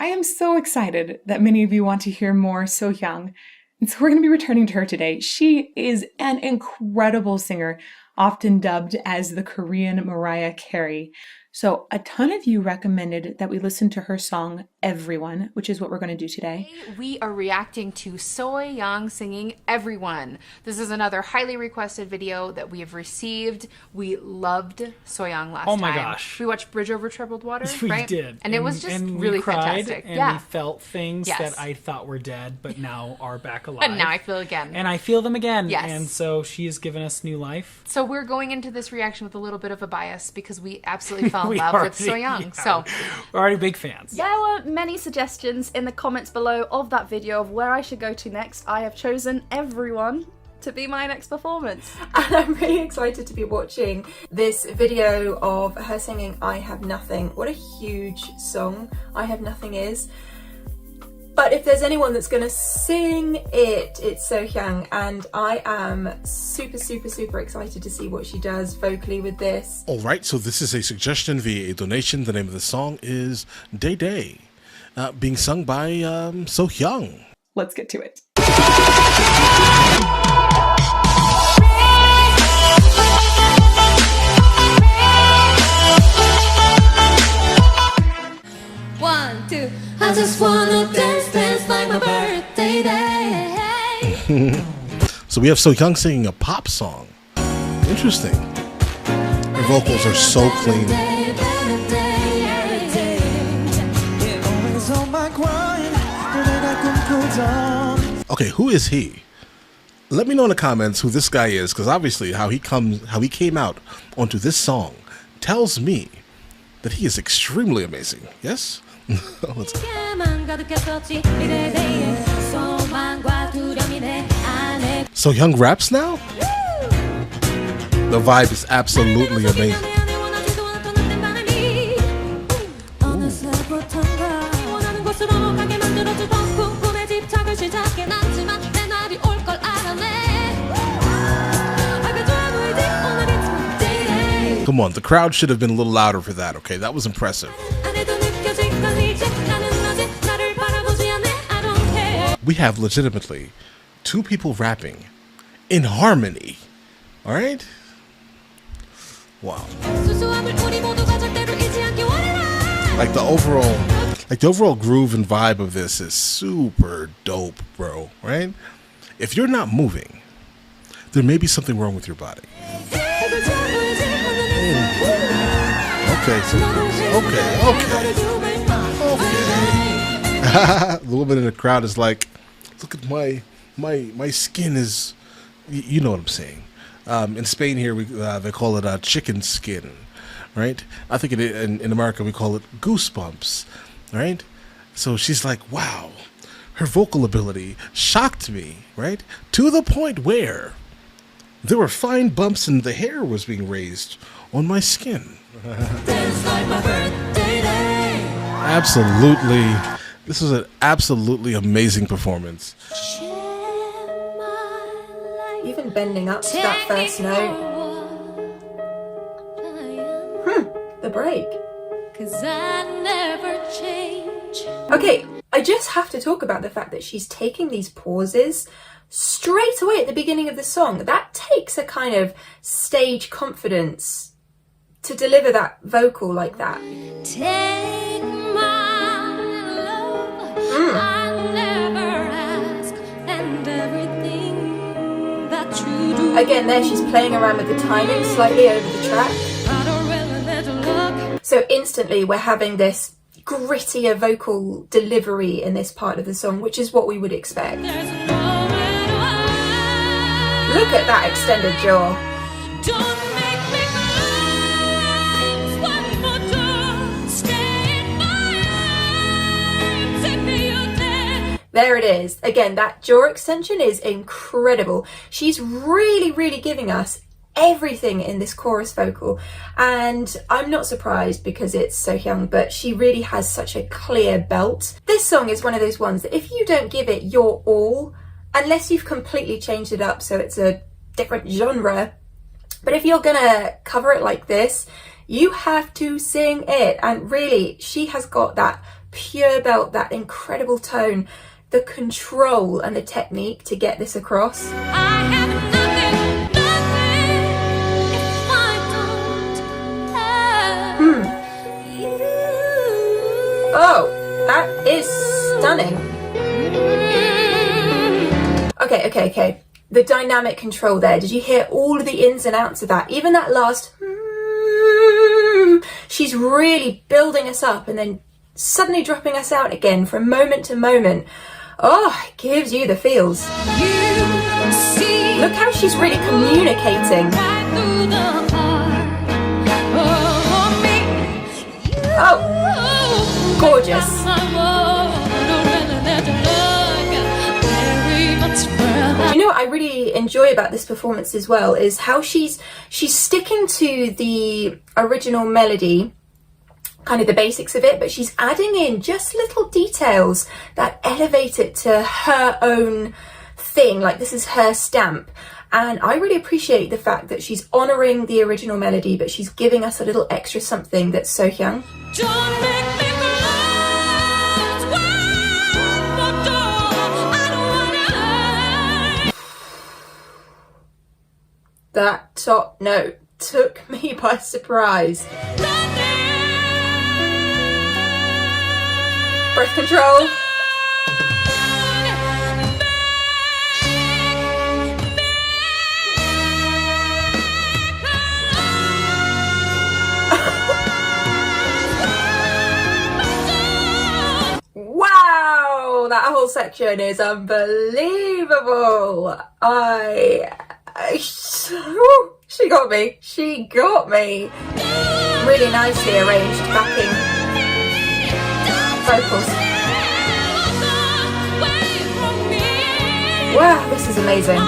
I am so excited that many of you want to hear more So Hyang, and so we're going to be returning to her today. She is an incredible singer, often dubbed as the Korean Mariah Carey. So a ton of you recommended that we listen to her song Everyone, which is what we're going to do today. We are reacting to So Hyang singing Everyone. This is another highly requested video that we have received. We loved So Hyang last time. Oh my gosh. We watched Bridge Over Troubled Water, We right? did. And it was just and really we cried, fantastic. And we felt things Yes. that I thought were dead, but now are back alive. And now I feel again. And I feel them again. Yes. And so she has given us new life. So we're going into this reaction with a little bit of a bias because we absolutely fell in We love with So already- Hyang. yeah, So we're already big fans. There were many suggestions in the comments below of that video of where I should go to next. I have chosen Everyone to be my next performance. And I'm really excited to be watching this video of her singing I Have Nothing. What a huge song I Have Nothing is. But if there's anyone that's going to sing it, it's So Hyang, and I am super excited to see what she does vocally with this. Alright, so this is a suggestion via a donation. The name of the song is Day Day, being sung by So Hyang. Let's get to it. One, two. I just wanna dance like my birthday day. So we have So Hyang singing a pop song. Interesting. Her vocals are so clean. Okay, who is he? Let me know in the comments who this guy is, because obviously how he came out onto this song tells me that he is extremely amazing. Yes? Let's go. So Hyang raps now? The vibe is absolutely amazing. Come on, the crowd should have been a little louder for that, okay? That was impressive. We have legitimately two people rapping in harmony. All right? Wow. Like the overall groove and vibe of this is super dope, bro, right? If you're not moving, there may be something wrong with your body. Okay. The woman in the crowd is like, look at my skin is, you know what I'm saying. In Spain here, they call it chicken skin, right? I think in America we call it goosebumps, right? So she's like, wow, her vocal ability shocked me, right? To the point where there were fine bumps and the hair was being raised on my skin. Absolutely. This was an absolutely amazing performance. Even bending up to that first note. The break. Okay, I just have to talk about the fact that she's taking these pauses straight away at the beginning of the song. That takes a kind of stage confidence to deliver that vocal like that. Take my love, I never ask, and everything that you do. Again, there she's playing around with the timing slightly over the track. So instantly we're having this grittier vocal delivery in this part of the song, which is what we would expect. Look at that extended jaw. There it is. Again, that jaw extension is incredible. She's really giving us everything in this chorus vocal, and I'm not surprised because it's So Hyang, but she really has such a clear belt. This song is one of those ones that if you don't give it your all, unless you've completely changed it up so it's a different genre, but if you're gonna cover it like this, you have to sing it. And really, she has got that pure belt, that incredible tone, the control and the technique to get this across. I have nothing, nothing if I don't have you. Oh, that is stunning. Okay. The dynamic control there. Did you hear all of the ins and outs of that? Even that last, she's really building us up and then suddenly dropping us out again from moment to moment. Oh, it gives you the feels. Look how she's really communicating. Oh, gorgeous. You know what I really enjoy about this performance as well is how she's sticking to the original melody, kind of the basics of it, but she's adding in just little details that elevate it to her own thing, like this is her stamp. And I really appreciate the fact that she's honouring the original melody, but she's giving us a little extra something that's so Hyang. Don't make me close one more door. I don't wanna. That top note took me by surprise. Breath control. Wow, that whole section is unbelievable. She got me. She got me. Really nicely arranged backing vocals. Wow, this is amazing.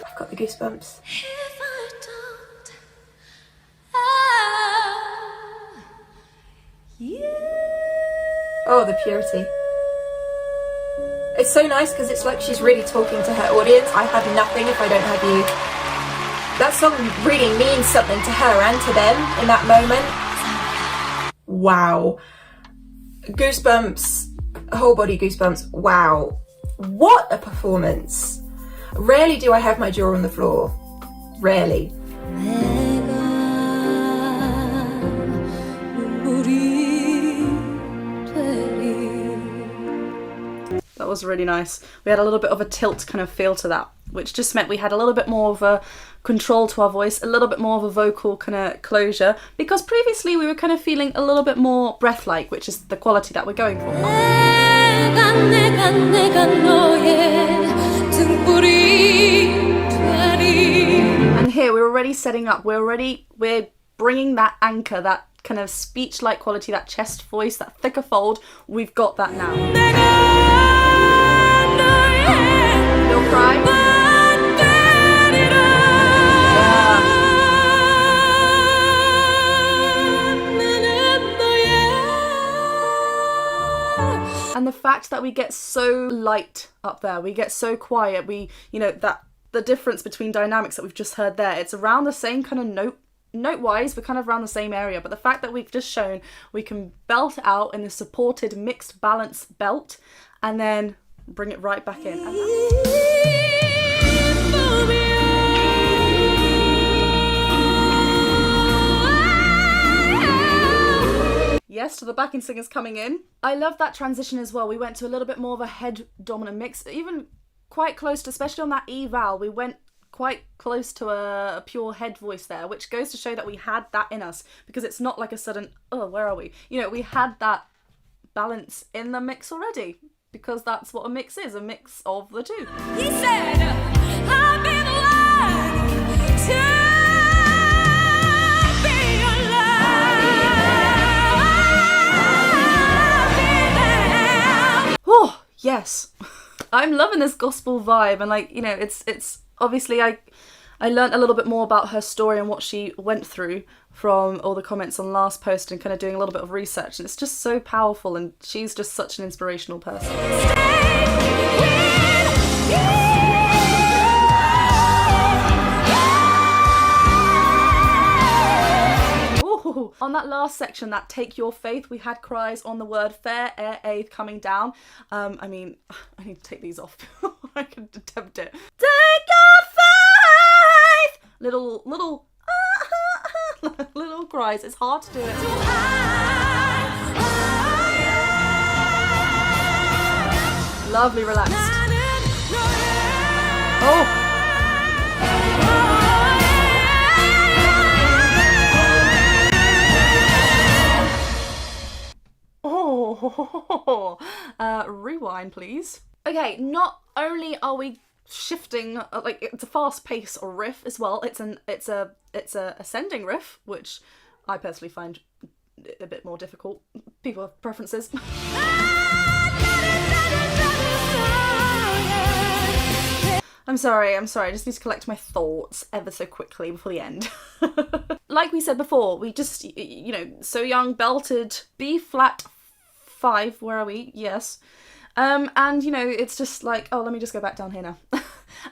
I've got the goosebumps. If I don't have you. Oh, the purity. It's so nice because it's like she's really talking to her audience. I have nothing if I don't have you. That song really means something to her and to them in that moment. Wow. Goosebumps, whole body goosebumps. Wow. What a performance. Rarely do I have my jaw on the floor. Rarely. That was really nice. We had a little bit of a tilt kind of feel to that, which just meant we had a little bit more of a control to our voice, a little bit more of a vocal kind of closure, because previously we were kind of feeling a little bit more breath-like, which is the quality that we're going for. And here we're already setting up, we're bringing that anchor, that kind of speech-like quality, that chest voice, that thicker fold. We've got that now. You'll cry. And the fact that we get so light up there, we get so quiet, that the difference between dynamics that we've just heard there, it's around the same kind of note-wise, we're kind of around the same area, but the fact that we've just shown we can belt out in a supported mixed balance belt and then bring it right back in. Yes, to the backing singers coming in. I love that transition as well. We went to a little bit more of a head dominant mix, even quite close to, especially on that E vowel, we went quite close to a pure head voice there, which goes to show that we had that in us, because it's not like a sudden, oh, where are we? We had that balance in the mix already, because that's what a mix is, a mix of the two. He said, I've been like to be alive. Oh, yes. I'm loving this gospel vibe, and it's obviously I learned a little bit more about her story and what she went through from all the comments on last post and kind of doing a little bit of research, and it's just so powerful, and she's just such an inspirational person. On that last section, that Take Your Faith, we had cries on the word fair, air, aid coming down. I mean, I need to take these off before I can attempt it. Take your faith! Little little cries. It's hard to do it. Lovely, relaxed. Oh! Oh, rewind, please. Okay, not only are we shifting, like it's a fast-paced riff as well. It's a ascending riff, which I personally find a bit more difficult. People have preferences. I'm sorry, I just need to collect my thoughts ever so quickly before the end. Like we said before, we just, you know, So Young belted B flat 5, where are we? Yes. And, you know, it's just like, oh, let me just go back down here now.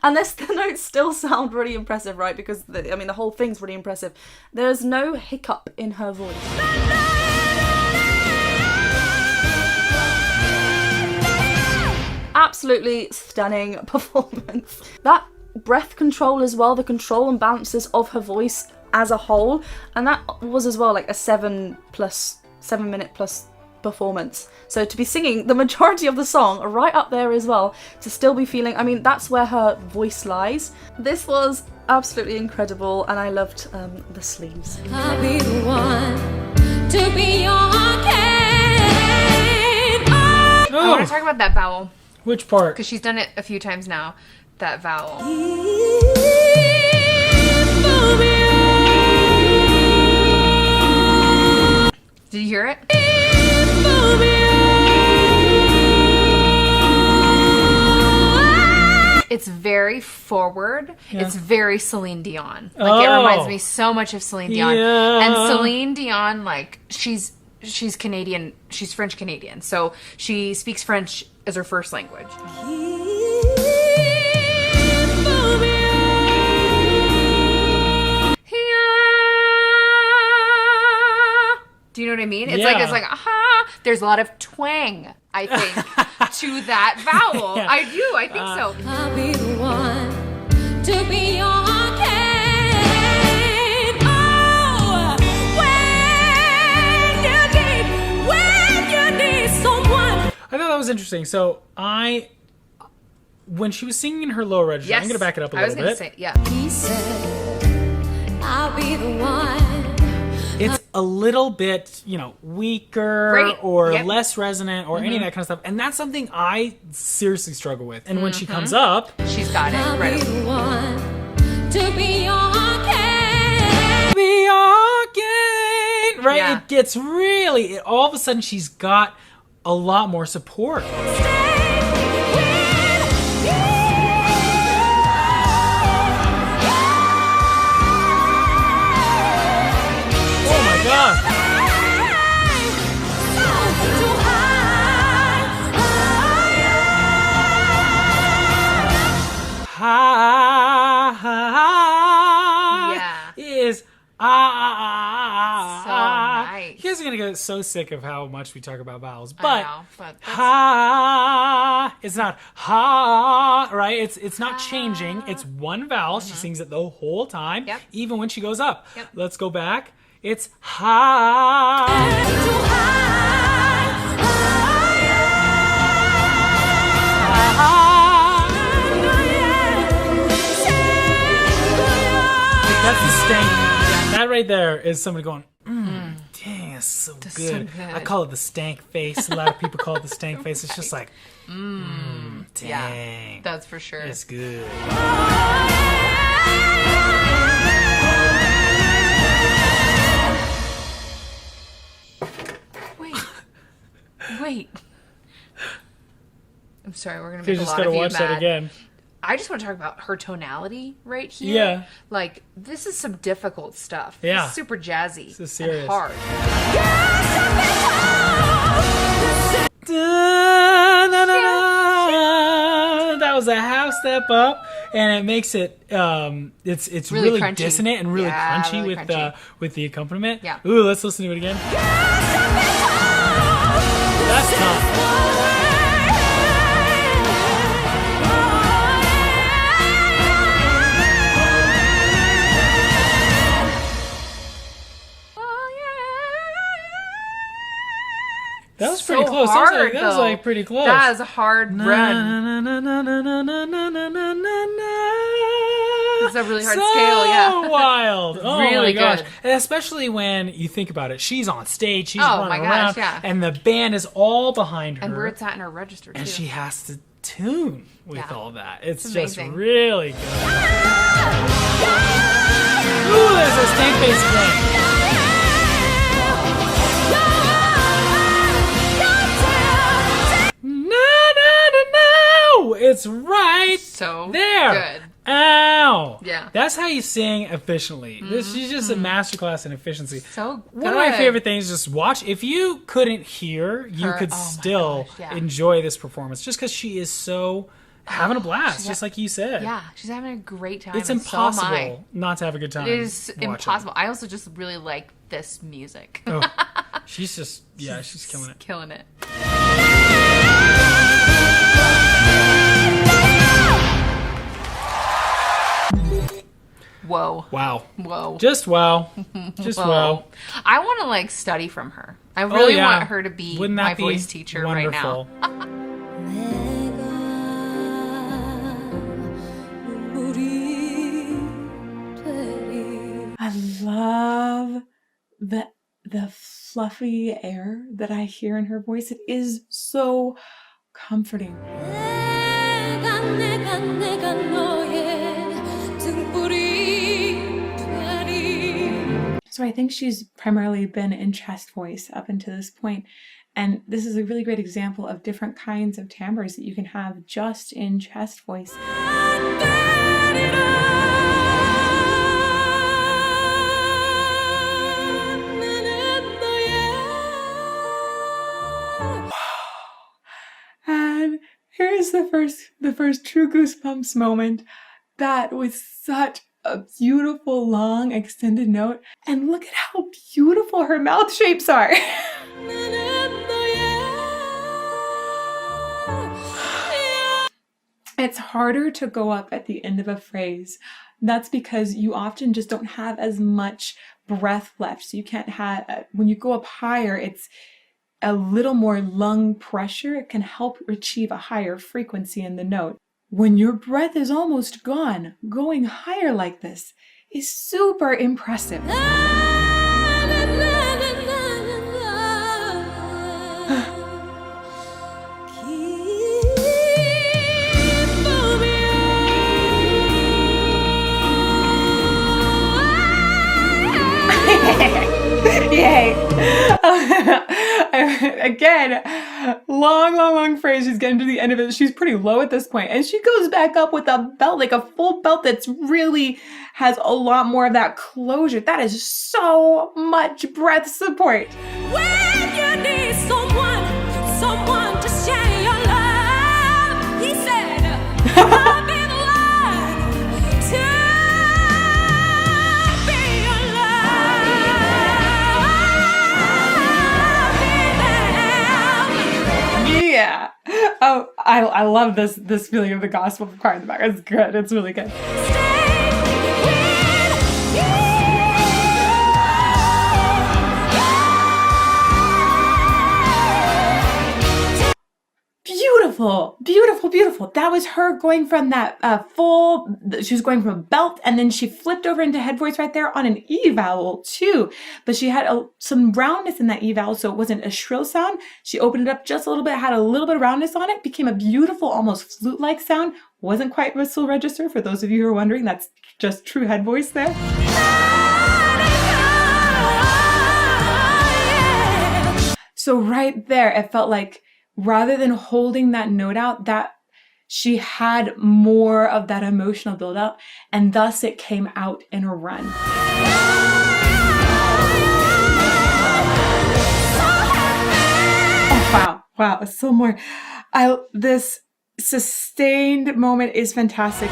And the notes still sound really impressive, right? Because, the whole thing's really impressive. There's no hiccup in her voice. Absolutely stunning performance. That breath control as well, the control and balances of her voice as a whole, and that was as well like a 7 minute plus performance. So to be singing the majority of the song right up there as well, to still be feeling, I mean, that's where her voice lies. This was absolutely incredible, and I loved the sleeves. I'll be the one to be your king. I want to talk about that vowel. Which part? Because she's done it a few times now. That vowel. Did you hear it? It's very forward. Yeah. It's very Celine Dion. Like, it reminds me so much of Celine Dion. Yeah. And Celine Dion, like, she's Canadian. She's French Canadian. So she speaks French as her first language. Do you know what I mean? It's Yeah. like, aha. There's a lot of twang, I think, to that vowel. Yeah. I do. I think so. I'll be the one to be your king. Oh, when you need someone. I thought that was interesting. So when she was singing in her lower register, Yes. I'm going to back it up a I was little going to bit. say, yeah. He said, I'll be the one. It's a little bit, weaker Right. or Yep. less resonant or any of that kind of stuff. And that's something I seriously struggle with. And when she comes up, She's got it. I'll Right. be the one to be your king. be again, right? Yeah. It gets really, all of a sudden she's got a lot more support. Oh my God. Yeah. Is So nice. You guys are gonna get so sick of how much we talk about vowels, I but know, but that's- ha, it's not ha, right? It's not changing. It's one vowel. She sings it the whole time, Yep. even when she goes up. Yep. Let's go back. It's ha. That's the stank. That right there is somebody going, dang, it's so good. so good. I call it the stank face. A lot of people call it the stank face. It's just like, dang. Yeah, that's for sure. It's good. Wait. I'm sorry, we're going to You make a just lot gotta of you watch mad. that again. I just want to talk about her tonality right here. Yeah. Like, this is some difficult stuff. Yeah. It's super jazzy. This is serious. And hard. That was a half step up and it makes it it's Really really crunchy. dissonant and really Yeah, crunchy really with crunchy. with the accompaniment. Yeah. Ooh, let's listen to it again. That's tough. That was pretty So close. hard, That was though. like pretty close. That is a hard run. It's a really hard scale, yeah. So wild. Oh Really my gosh. good. And especially when you think about it. She's on stage, she's Oh running my around, gosh, yeah. and the band is all behind her. And where it's at in her register, too. and she has to tune with Yeah. all that. It's just amazing. really good. Ooh, there's a stank bass again. No, it's right So there. good. Ow. Yeah. That's how you sing efficiently. She's just a masterclass in efficiency. So One of my good. favorite things is just watch. If you couldn't hear, you Her- could oh my still gosh, yeah. enjoy this performance just because she is so having a blast, she's just like you said. Yeah, she's having a great time. It's and so am I. impossible not to have a good time. It is watching. impossible. I also just really like this music. Oh, she's just, yeah, she's killing it. Killing it. Whoa. Wow. Whoa. Just wow. Just Whoa. wow. I want to like study from her. I really yeah. want her to be Wouldn't my that be voice teacher wonderful? right now. I love the fluffy air that I hear in her voice. It is so comforting. So I think she's primarily been in chest voice up until this point. And this is a really great example of different kinds of timbres that you can have just in chest voice. And here's the first true goosebumps moment. That was such a beautiful, long, extended note. And look at how beautiful her mouth shapes are. It's harder to go up at the end of a phrase. That's because you often just don't have as much breath left. So you can't have, when you go up higher, it's a little more lung pressure. It can help achieve a higher frequency in the note. When your breath is almost gone, going higher like this is super impressive. Yay! Again, long phrase. She's getting to the end of it. She's pretty low at this point, and she goes back up with a belt, like a full belt that's really has a lot more of that closure. That is so much breath support. When you need someone to share your love, he said, I'll be the one to be your love. Yeah. Oh, I love this feeling of the gospel choir in the back. It's good. It's really good. Beautiful, beautiful, beautiful. That was her going from that she was going from a belt, and then she flipped over into head voice right there on an E vowel too. But she had some roundness in that E vowel, so it wasn't a shrill sound. She opened it up just a little bit, had a little bit of roundness on it, became a beautiful, almost flute-like sound. Wasn't quite whistle register, for those of you who are wondering. That's just true head voice there. So right there, it felt like rather than holding that note out, that she had more of that emotional build up, and thus it came out in a run. Oh, wow. Wow. Still more. This sustained moment is fantastic.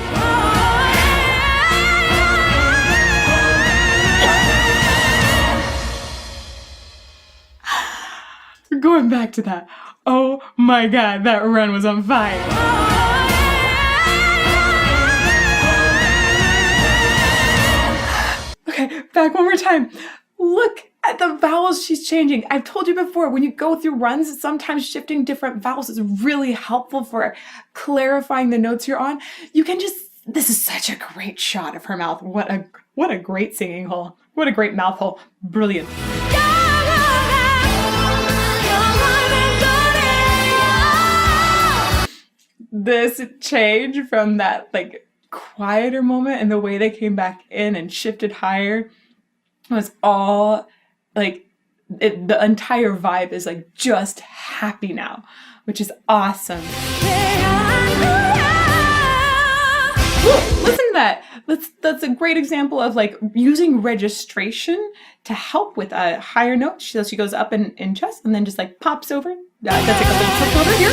Going back to that. Oh my god, that run was on fire. Okay, back one more time. Look at the vowels she's changing. I've told you before, when you go through runs, sometimes shifting different vowels is really helpful for clarifying the notes you're on. You can just, this is such a great shot of her mouth. What a great singing hole. What a great mouth hole. Brilliant. This change from that like quieter moment and the way they came back in and shifted higher was all like the entire vibe is like just happy now, which is awesome. Ooh, listen to that. That's a great example of like using registration to help with a higher note. So she goes up in chest and then just like pops over. That's like a little flip over here.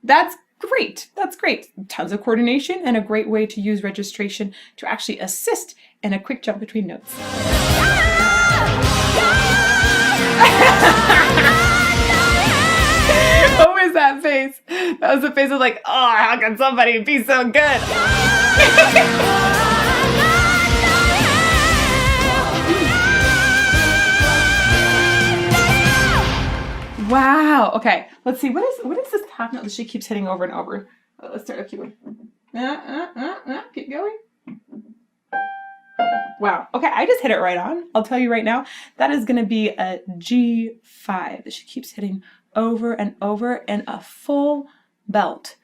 That's great. That's great. Tons of coordination and a great way to use registration to actually assist in a quick jump between notes. What was that face? That was the face of like, oh, how can somebody be so good? Wow. Okay. Let's see. What is this half note that she keeps hitting over and over? Let's start up. Keep going. Keep going. Wow. Okay. I just hit it right on. I'll tell you right now. That is going to be a G5 that she keeps hitting over and over in a full belt.